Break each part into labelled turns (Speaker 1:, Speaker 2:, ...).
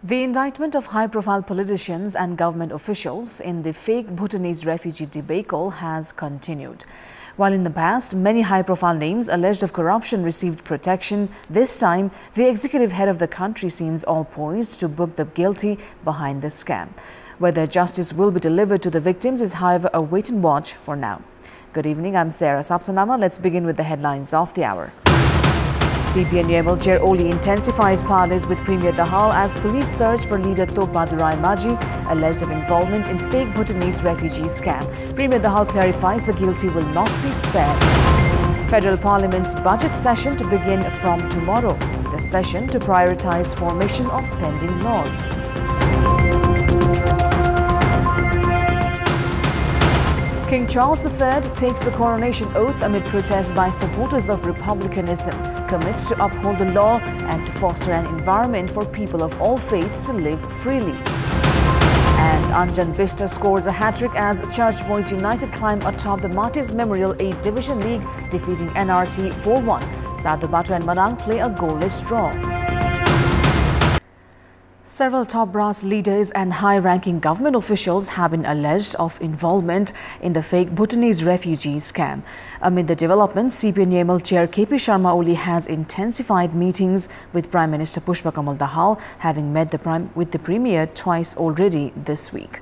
Speaker 1: The indictment of high-profile politicians and government officials in the fake Bhutanese refugee debacle has continued. While in the past, many high-profile names alleged of corruption received protection, this time, the executive head of the country seems all poised to book the guilty behind the scam. Whether justice will be delivered to the victims is, however, a wait and watch for now. Good evening, I'm Sarah Sapsanama. Let's begin with the headlines of the hour. CPN Chair Oli intensifies parleys with Premier Dahal as police search for leader Tokbadurai Maji, alleged of involvement in fake Bhutanese refugee scam. Premier Dahal clarifies the guilty will not be spared. Federal Parliament's budget session to begin from tomorrow. The session to prioritize formation of pending laws. King Charles III takes the coronation oath amid protests by supporters of republicanism, commits to uphold the law and to foster an environment for people of all faiths to live freely. And Anjan Bista scores a hat-trick as Church Boys United climb atop the Martyrs Memorial 8 Division League, defeating NRT 4-1. Sadubato and Manang play a goalless draw. Several top brass leaders and high-ranking government officials have been alleged of involvement in the fake Bhutanese refugee scam. Amid the development, CPN Chair KP Sharma Oli has intensified meetings with Prime Minister Pushpakamal Dahal, having met with the Premier twice already this week.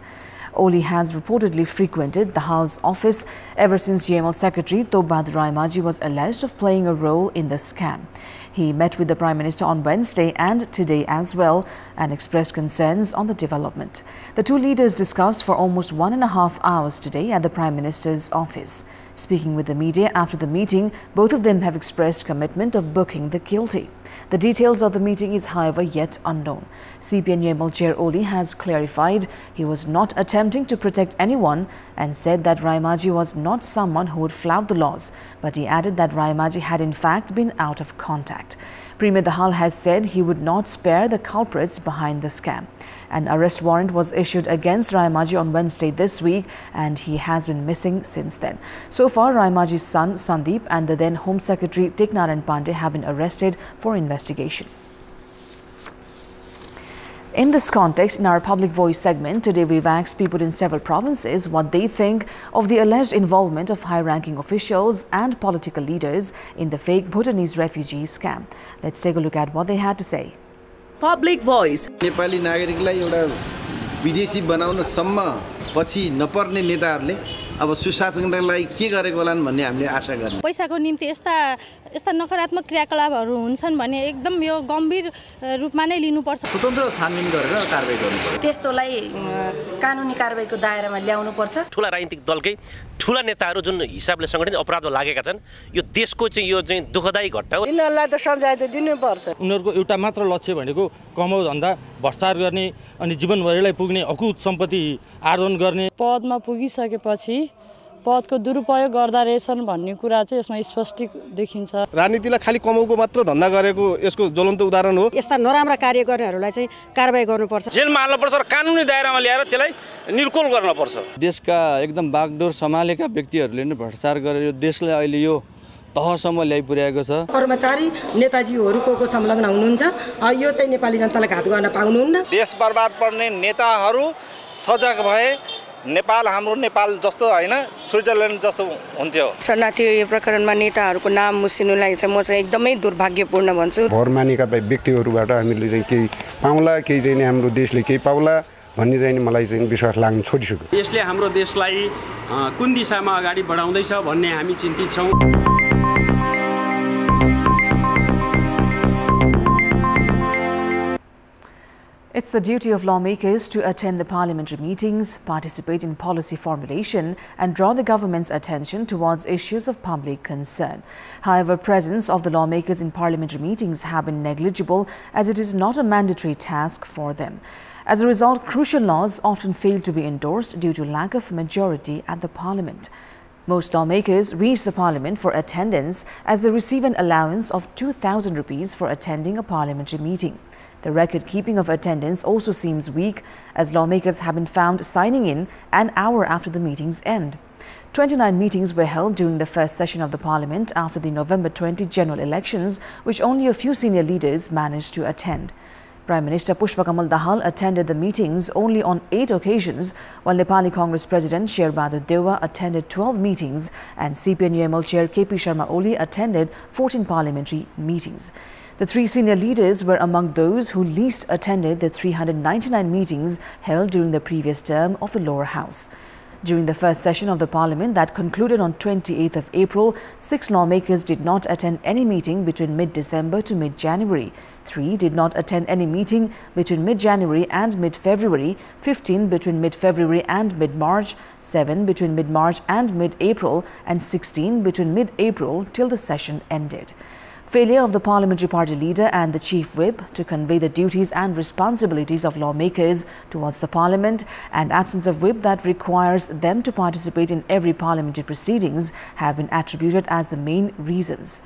Speaker 1: Oli has reportedly frequented Dahal's office ever since GML Secretary Tokbadurai Maji was alleged of playing a role in the scam. He met with the Prime Minister on Wednesday and today as well and expressed concerns on the development. The two leaders discussed for almost 1.5 hours today at the Prime Minister's office. Speaking with the media after the meeting, both of them have expressed commitment of booking the guilty. The details of the meeting is, however, yet unknown. CPN Chair Oli has clarified he was not attempting to protect anyone and said that Raimaji was not someone who would flout the laws, but he added that Raimaji had in fact been out of contact. Premier Dahal has said he would not spare the culprits behind the scam. An arrest warrant was issued against Raimaji on Wednesday this week and he has been missing since then. So far, Raimaji's son Sandeep and the then Home Secretary Tiknaran Pandey have been arrested for investigation. In this context, in our Public Voice segment, today we've asked people in several provinces what they think of the alleged involvement of high-ranking officials and political leaders in the fake Bhutanese refugee scam. Let's take a look at what they had to say.
Speaker 2: Public Voice.
Speaker 3: Nepali नागरिकलाई एउटा विदेशी बनाउन सम्म पछि नपर्ने नेताहरूले अब सुशासनका लागि के गरेको होलान् भन्ने हामीले आशा गर्ने।
Speaker 4: पैसाको निम्ति यस्ता नकारात्मक क्रियाकलापहरू हुन्छन् भने एकदम यो गम्भीर रूपमा नै लिनुपर्छ।
Speaker 3: स्वतन्त्र छानबिन गरेर कारबाही गर्नुपर्छ।
Speaker 5: त्यस्तोलाई कानुनी कारबाहीको दायरामा ल्याउनु पर्छ।
Speaker 6: ठूला राजनीतिक दलकै ठूला नेताहरू जुन हिसाबले संगठित अपराधमा लागेका छन्, यो देशको चाहिँ यो चाहिँ दुःखदायी घटना हो।
Speaker 2: यिनीहरूलाई त सजाय त दिनुपर्छ।
Speaker 7: उनीहरूको एउटा मात्र लक्ष्य भनेको कमाउ धन्दा भ्रष्टाचार गर्ने अनि जीवनभरिलाई पुग्ने अकुत सम्पत्ति आर्जन गर्ने।
Speaker 8: पदमा पुगिसकेपछि पदको दुरुपयोग गर्दा रहेछन् भन्ने कुरा चाहिँ यसमा स्पष्ट देखिन्छ।
Speaker 7: राजनीतिलाई खाली कमाउको मात्र धन्दा गरेको यसको ज्वलन्त उदाहरण हो।
Speaker 2: यस्ता नराम्रा कार्य गर्नेहरूलाई चाहिँ कारबाही गर्नुपर्छ।
Speaker 6: जेलमा हाल्नुपर्छ र कानुनी दायरामा ल्याएर त्यसलाई निर्कुल गर्नुपर्छ।
Speaker 9: देशका एकदम बागडोर सम्हालेका व्यक्तिहरूले नै भ्रष्टाचार गरेर यो देशलाई अहिले यो तहसम्म ल्याइपुर्याएको छ।
Speaker 2: कर्मचारी नेताजीहरू को संलग्न हुनुहुन्छ, यो चाहिँ नेपाली जनतालाई घात गर्न पाउनुहुन्न।
Speaker 10: देश बर्बाद पर्ने नेताहरू सजग भए नेपाल हाम्रो नेपाल जस्तो हैन स्विजरल्यान्ड जस्तो हुन्थ्यो।
Speaker 11: शरणार्थी यो प्रकरणमा नेताहरूको नाम मुसिनुलाई चाहिँ म चाहिँ एकदमै दुर्भाग्यपूर्ण भन्छु।
Speaker 12: भर मानेका व्यक्तिहरूबाट हामीले चाहिँ केही पाउला, केही चाहिँ हाम्रो देशले केही पाउला भन्ने चाहिँ मलाई चाहिँ विश्वास लाग्न छोडिसक्यो।
Speaker 13: यसले हाम्रो देशलाई कुन दिशामा अगाडि बढाउँदैछ भन्ने हामी चिन्तित छौं।
Speaker 1: It's the duty of lawmakers to attend the parliamentary meetings, participate in policy formulation and draw the government's attention towards issues of public concern. However, presence of the lawmakers in parliamentary meetings have been negligible as it is not a mandatory task for them. As a result, crucial laws often fail to be endorsed due to lack of majority at the parliament. Most lawmakers reach the parliament for attendance as they receive an allowance of 2,000 rupees for attending a parliamentary meeting. The record-keeping of attendance also seems weak as lawmakers have been found signing in an hour after the meeting's end. 29 meetings were held during the first session of the parliament after the November 20 general elections, which only a few senior leaders managed to attend. Prime Minister Pushpakamal Dahal attended the meetings only on 8 occasions, while Nepali Congress President Sherbahadur Dewa attended 12 meetings and CPN-UML Chair KP Sharma Oli attended 14 parliamentary meetings. The three senior leaders were among those who least attended the 399 meetings held during the previous term of the lower house. During the first session of the parliament that concluded on 28th of April, 6 lawmakers did not attend any meeting between mid-December to mid-January. 3 did not attend any meeting between mid-January and mid-February, 15 between mid-February and mid-March, 7 between mid-March and mid-April, and 16 between mid-April till the session ended. Failure of the parliamentary party leader and the chief whip to convey the duties and responsibilities of lawmakers towards the parliament and absence of whip that requires them to participate in every parliamentary proceedings have been attributed as the main reasons.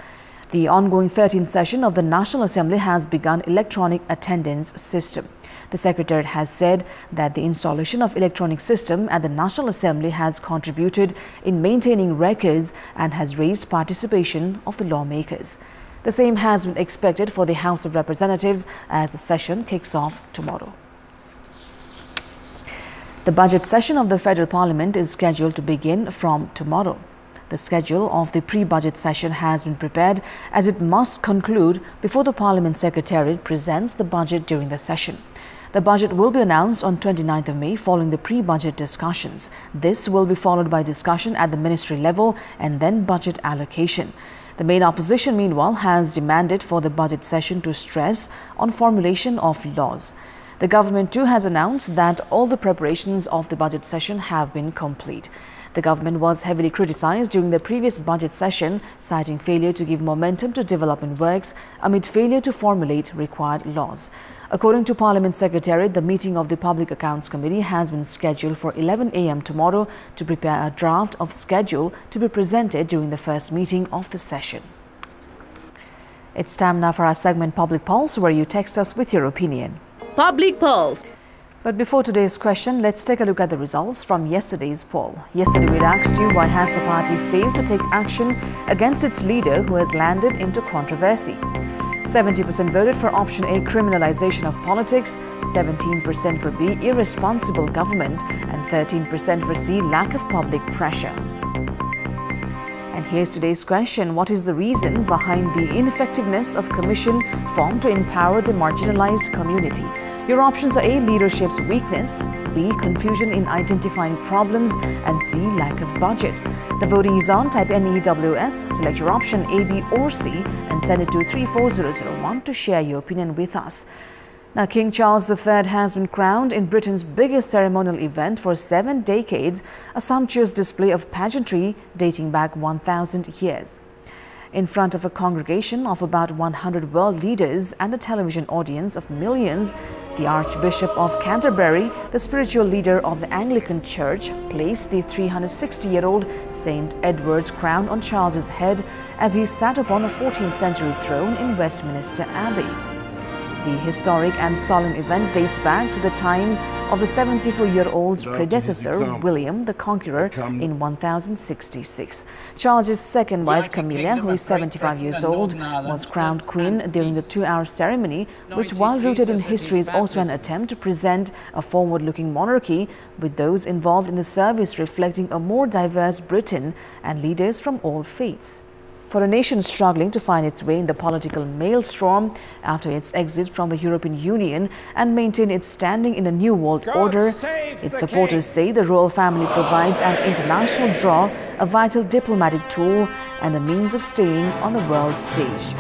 Speaker 1: The ongoing 13th session of the National Assembly has begun electronic attendance system. The Secretariat has said that the installation of electronic system at the National Assembly has contributed in maintaining records and has raised participation of the lawmakers. The same has been expected for the House of Representatives as the session kicks off tomorrow. The budget session of the Federal Parliament is scheduled to begin from tomorrow. The schedule of the pre-budget session has been prepared as it must conclude before the Parliament Secretariat presents the budget during the session. The budget will be announced on 29th of May following the pre-budget discussions. This will be followed by discussion at the ministry level and then budget allocation. The main opposition, meanwhile, has demanded for the budget session to stress on formulation of laws. The government too has announced that all the preparations of the budget session have been complete. The government was heavily criticized during the previous budget session, citing failure to give momentum to development works amid failure to formulate required laws. According to Parliament Secretariat, the meeting of the Public Accounts Committee has been scheduled for 11 a.m. tomorrow to prepare a draft of schedule to be presented during the first meeting of the session. It's time now for our segment Public Pulse, where you text us with your opinion.
Speaker 14: Public Pulse.
Speaker 1: But before today's question, let's take a look at the results from yesterday's poll. Yesterday we asked you, why has the party failed to take action against its leader who has landed into controversy? 70% voted for option A, criminalization of politics, 17% for B, irresponsible government, and 13% for C, lack of public pressure. And here's today's question. What is the reason behind the ineffectiveness of commission formed to empower the marginalized community? Your options are A, leadership's weakness, B, confusion in identifying problems, and C, lack of budget. The voting is on. Type NEWS, select your option A, B or C and send it to 34001 to share your opinion with us. Now, King Charles III has been crowned in Britain's biggest ceremonial event for 7 decades, a sumptuous display of pageantry dating back 1,000 years. In front of a congregation of about 100 world leaders and a television audience of millions, the Archbishop of Canterbury, the spiritual leader of the Anglican Church, placed the 360-year-old St. Edward's crown on Charles's head as he sat upon a 14th century throne in Westminster Abbey. The historic and solemn event dates back to the time of the 74-year-old's predecessor, William the Conqueror, in 1066. Charles's second wife, Camilla, who is 75 years old, was crowned queen during the 2-hour ceremony, which, while rooted in history, is also an attempt to present a forward-looking monarchy, with those involved in the service reflecting a more diverse Britain and leaders from all faiths. For a nation struggling to find its way in the political maelstrom after its exit from the European Union and maintain its standing in a new world order, its supporters say the royal family provides an international draw, a vital diplomatic tool, and a means of staying on the world stage.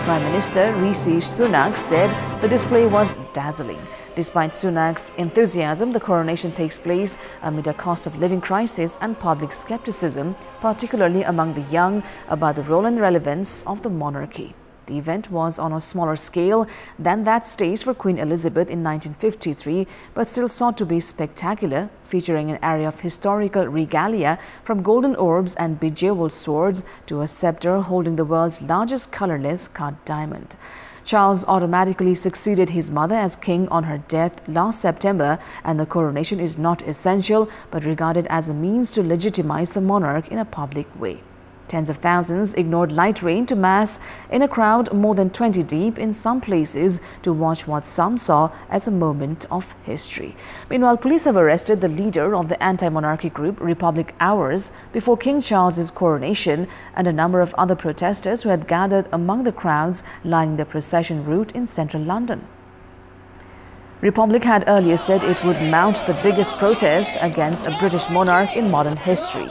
Speaker 1: Prime Minister Rishi Sunak said the display was dazzling. Despite Sunak's enthusiasm, the coronation takes place amid a cost of living crisis and public skepticism, particularly among the young, about the role and relevance of the monarchy. The event was on a smaller scale than that staged for Queen Elizabeth in 1953, but still sought to be spectacular, featuring an array of historical regalia from golden orbs and bejeweled swords to a scepter holding the world's largest colorless cut diamond. Charles automatically succeeded his mother as king on her death last September, and the coronation is not essential but regarded as a means to legitimize the monarch in a public way. Tens of thousands ignored light rain to mass in a crowd more than 20 deep in some places to watch what some saw as a moment of history. Meanwhile, police have arrested the leader of the anti-monarchy group Republic Hours before King Charles's coronation and a number of other protesters who had gathered among the crowds lining the procession route in central London. Republic had earlier said it would mount the biggest protest against a British monarch in modern history.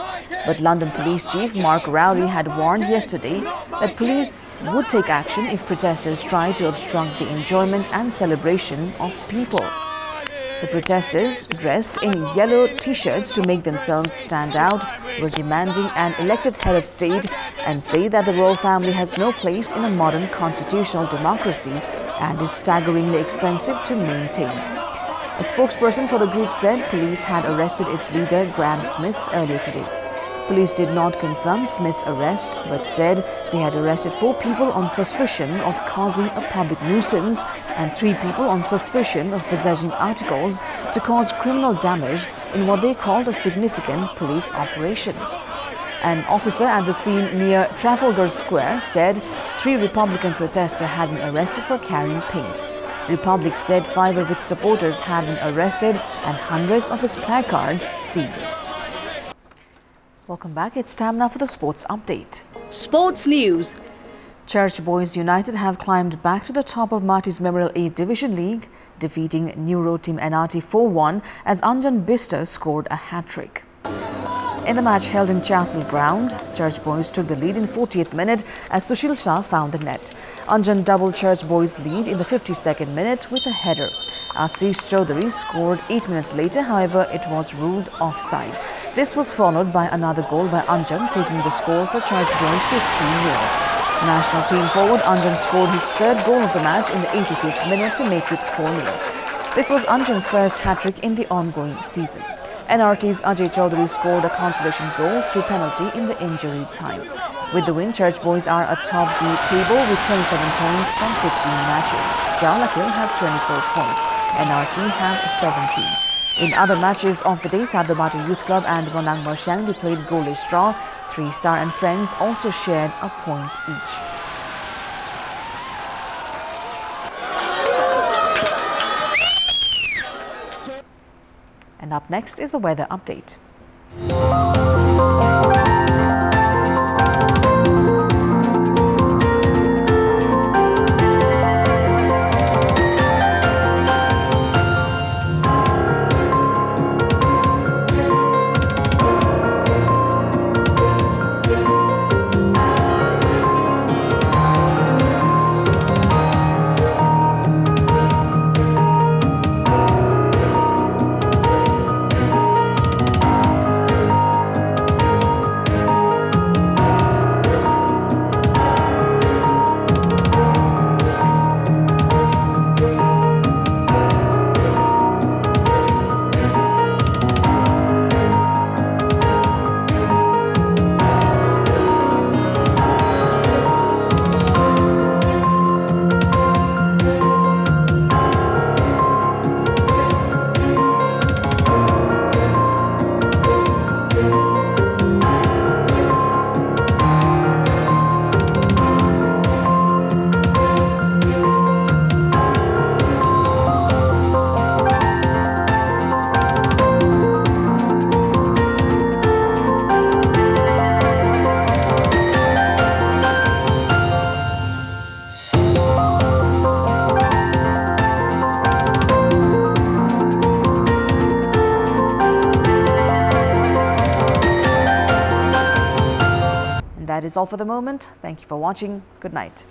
Speaker 1: But London Police Chief Mark Rowley had warned yesterday that police would take action if protesters tried to obstruct the enjoyment and celebration of people. The protesters, dressed in yellow T-shirts to make themselves stand out, were demanding an elected head of state and say that the royal family has no place in a modern constitutional democracy and is staggeringly expensive to maintain. A spokesperson for the group said police had arrested its leader, Graham Smith, earlier today. Police did not confirm Smith's arrest, but said they had arrested 4 people on suspicion of causing a public nuisance and 3 people on suspicion of possessing articles to cause criminal damage in what they called a significant police operation. An officer at the scene near Trafalgar Square said 3 Republican protesters had been arrested for carrying paint. Republic said 5 of its supporters had been arrested and hundreds of its placards seized. Welcome back. It's time now for the sports update.
Speaker 14: Sports news.
Speaker 1: Church Boys United have climbed back to the top of Marty's Memorial 8 Division League, defeating Neuro Team NRT 4-1 as Anjan Bister scored a hat-trick. In the match held in Chasel Ground, Church Boys took the lead in 40th minute as Sushil Shah found the net. Anjan doubled Church Boys' lead in the 52nd minute with a header. Ashish Chaudhary scored 8 minutes later, however, it was ruled offside. This was followed by another goal by Anjan, taking the score for Church Boys to 3-0. National team forward Anjan scored his 3rd goal of the match in the 85th minute to make it 4-0. This was Anjan's first hat-trick in the ongoing season. NRT's Ajay Chaudhary scored a consolation goal through penalty in the injury time. With the win, Church Boys are atop the table with 27 points from 15 matches. Jalakil have 24 points. NRT have 17. In other matches of the day, Sadobatu Youth Club and Monang Mershang played goalless draw. 3 Star and Friends also shared a point each. And up next is the weather update. That is all for the moment. Thank you for watching. Good night.